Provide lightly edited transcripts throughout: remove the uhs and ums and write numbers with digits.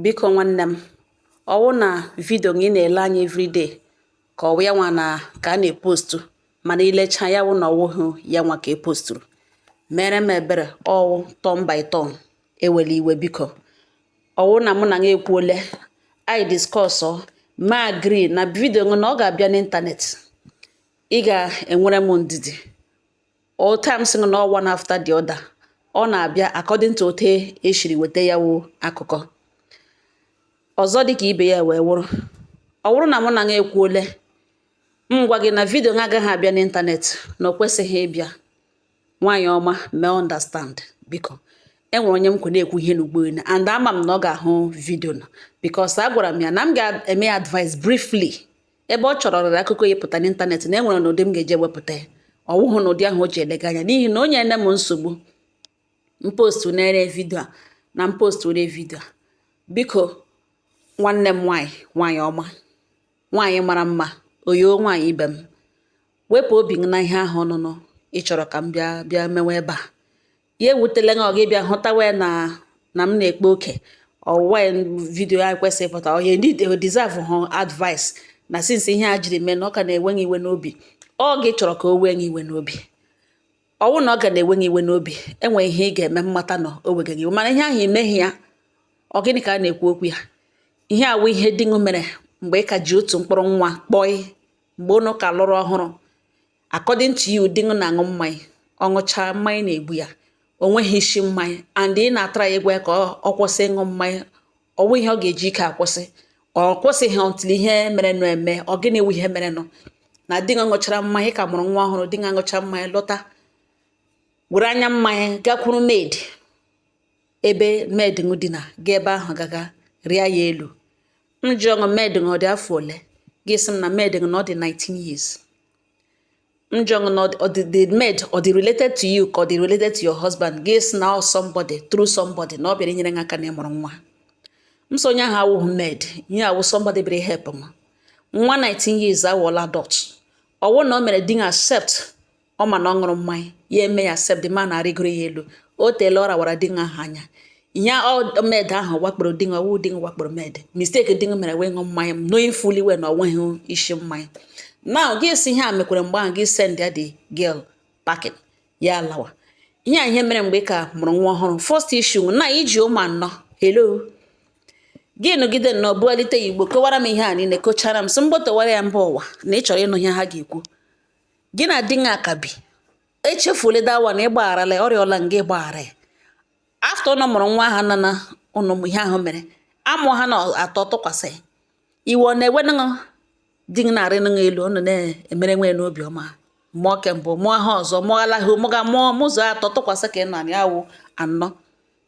Biko nwanne m, ọwụ na vidio gị na-ele anya everyday ka ọwụ ya nwa na ka a na-epostu mana ilecha ya wụ na ọwụghị ya nwa ka eposturu. Mere m ebere ọwụ turn by turn, ewela iwe biko. Ọwụ na mụ na gị ekwuole, anyị discuss ma agree na vidio gị na ọ ga-abịa n'ịntanetị. Ị ga-enwere m ndidi. All times na one after the other. Ọ na-abịa according to ote eshiri weta ya wụ akụkọ. Ọzọ dị ka ibe ya wee wụrụ, ọ wụrụ na mụ na gị ekwuole, m gwa gị na vidio gị agaghị abịa n'ịntanetị na o kwesịghị ịbịa. Nwaanyị ọma, mee understand biko. Enwere onye m kwe na-ekwu ihe n'ugbo and ama m na ọ ga-ahụ vidio na because a gwara m ya na m ga-eme advice briefly ebe ọ chọrọ akụkọ ya pụta n'ịntanetị na enwere n'ụdị m ga-eje wepụta ya. Ọ wụghụ n'ụdị ahụ o ji elega anya n'ihi na onye ene m nsogbu mpostu na-ere vidio a na mpostu ere vidio a. Biko nwanne m nwaanyị ọma, nwaanyị mara mma, oyo nwaanyị ibe m, wepụ obi gị na ihe ahụ ọnụnụ ị chọrọ ka m bịa mewe ebe a. Ya ewutele gị ọ gị bịa hụtawe na m na-ekpe oke ọwụwa vidio a kwesịrị ịpụta onye ndị deserve hụ advice na since ihe a jiri mee na ọ ka na-enwe gị iwe n'obi. Ọ gị chọrọ ka o wee gị iwe n'obi. Ọwụ na ọ ga na-enwe gị iwe n'obi, enwe ihe ị ga-eme mmata na o wege gị iwe, mana ihe ahụ imeghị ya. Ọ gịnị ka a na-ekwu okwu ya? Ihe awụ ihe di gị mere mgbe ị ka ji otu mkpụrụ nwa kpọị mgbe unu ka lụrụ ọhụrụ. According to you, di gị na-aṅụ mmanya, ọ ṅụchaa mmanya na-egbu ya, o nweghị isi mmanya and ị na-atara ya egwe ka ọ kwụsị ịṅụ mmanya. Ọwụ ihe ọ ga-eji ike akwụsị, ọ kwụsịghị until ihe mere nụ eme. Ọ gịnị wụ ihe mere nụ na di gị ṅụchara mmanya, ka mụrụ nwa ọhụrụ, di gị ṅụcha mmanya lọta were anya mmanya gakwuru maid, ebe maid gị dị na ga ebe ahụ gaga rịa ya elu. M jụọ gị maid gị ọ dị afọ ole? Gị sị m na maid gị na ọ dị 19 years. M jụọ gị na the maid ọ dị related to you ka ọ dị related to your husband? Gị sị na somebody through somebody na ọ bịara inyere gị aka na ịmụrụ nwa. M sị onye ahụ awụghị maid, ihe awụ somebody bịara help m. Nwa 19 years awụọla adult. Ọwụ na o mere di gị accept ọ ma na ọ ṅụrụ mmanya, ya eme ya accept the man arịgoro ya elu. O teela ọ rawara di gị ahụ anya. Ya maid ahụ wakporo di gị, ọwụ di gị wakporo maid. Mistake di gị mere wee ṅụ mmanya m knowing fully well na ọ nweghị isi mmanya. Now gị si ihe a mekwere mgbe ahụ gị send ya the girl packing ya lawa. Ihe mere mgbe ị ka mụrụ nwa ọhụrụ. First issue na iji ụmụ anọ hello. Gị nọgide nnọọ bualite ya Igbo kọwara m ihe a niile kochara m sị mgbotowara ya mba ụwa na ị chọrọ ịnụ ihe ha ga-ekwu. Gị na di gị akabi echefuole dawa na ịgbagharala ọrịọla nga ịgbaghara ya. After ọ mụrụ nwa ahụ nọ na ụnụ ihe ahụ mere amụ ha na atọ tụkwasị iwe ọ na-ewe nụ di gị na-arị nụ elu. Ọ nọ na-emere nwe n'obi ọma mụọ kembụ mụọ ha ọzọ mụọla ha mụga mụọ mụzọ atọ tụkwasị ka ị nọ ya wụ anọ.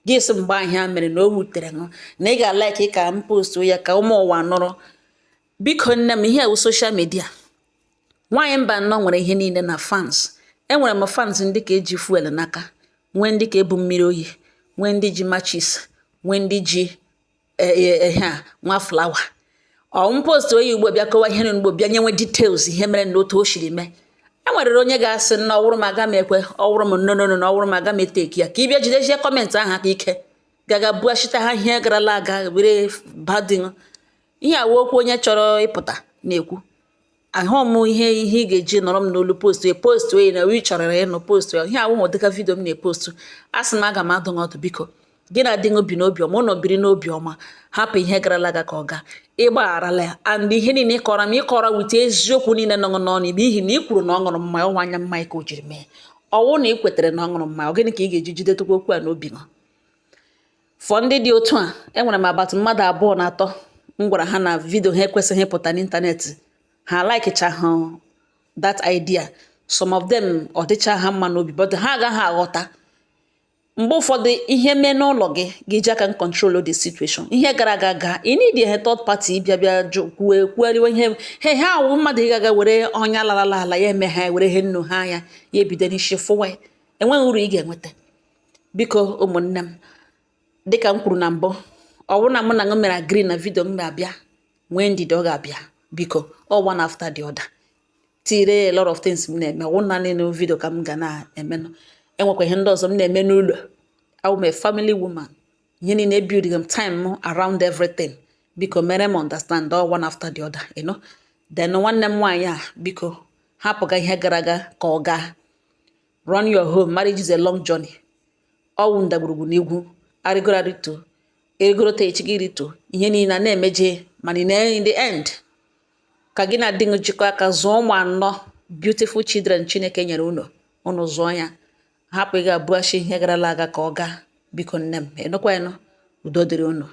Gị sị mgbe ahịa mere na o wutere gị na ị ga-alaiki ka m postu ya ka ụmụ ụwa nụrụ. Biko nne m, ihe ewu soshal midia. Nwaanyị mba anọ nwere ihe niile na fans. Enwere m fans ndị ka eji fuel n'aka, nwee ndị ka ebu mmiri oyi, nwee ndị ji matches, nwee ndị ji nwa flawa. Ọ post onye Igbo bịa kọwa ihe n'Igbo bịa nyenwe details ihe mere na otu o shiri mee. Enwere onye ga-asị na ọwụrụ m aga m ekwe, ọwụrụ m nonono na ọwụrụ m aga m eteki ya ka ị bịa jidezie kọmentị ahụ aka ike gaga buachita ha ihe garala aga were badin. Ihe awụ okwu onye chọrọ ịpụta na-ekwu. Ahụ m ihe ị ga-eji nọrọ m n'olu postu oyi na ị chọrọ ịnụ postu ya. Ihe awụ dịka vidio m na-epostu. A sị m aga m adụ ọdụ biko. Gị na di gị obi n'obi ọma, ụnọ biri n'obi ọma, hapụ ihe garala aga ka ọ gaa. Ịgbagharala ya and ihe niile ịkọrọ m ịkọrọ wite eziokwu niile nọ n'ọnụ n'ihi na ị kwuru na ọ ṅụrụ mmanya ọnwa anya mmanya ka o jiri mee. Ọwụ na ị kwetere na ọ ṅụrụ mmanya, ọ gịnị ka ị ga-eji jidetukwa okwu a n'obi gị? Fọ ndị dị otu a, enwere m abatụ mmadụ abụọ na atọ m gwara ha na vidio ha ekwesịghị ịpụta n'ịntanetị. Ha likechaghị that idea. Some of them ọ dịcha ha mma n'obi but ha agaghị aghọta. Mgbe ụfọdụ ihe mee n'ụlọ gị ga-eji aka control the situation. Ihe gara aga ị need a third party bịa kwuo ihe ha awụ mmadụ ị gaga were ọnya lalala ala ya eme ha were ihe nnu ha ya ebido n'isi fụwa. Enweghị uru ị ga-enweta. Biko ụmụnne m, dịka m kwuru na mbụ, ọ bụrụ na mụ na gị mere agree na vidio m ga-abịa, nwee ndidi ọ ga-abịa. Biko one after the other. Tire a lot of things m na-eme. Ọ naanị na vidio ka m ga na-eme. Enwekwa ihe ndị ọzọ m na-eme n'ụlọ. I'm a family woman. ihe niile building m time around everything. Biko mere m understand all one after the other, you know. Then nwanne m nwaanyị a biko hapụga ihe gara aga ka ọ gaa. Run your home. Marriage is a long journey. Ọwụ ndagwurugwu n'igwu arịgoro arịto erigoro ta echi gị rito ihe niile a na-emeje mana in the end ka gị na di gị jikọ aka zụọ ụmụ anọ beautiful children Chineke nyere unu zụọ ya. Hapụ ị ga-abụghachi ihe garala aga ka ọ gaa. Biko nne m, ịnụkwa ịnụ, udo dịrị unu.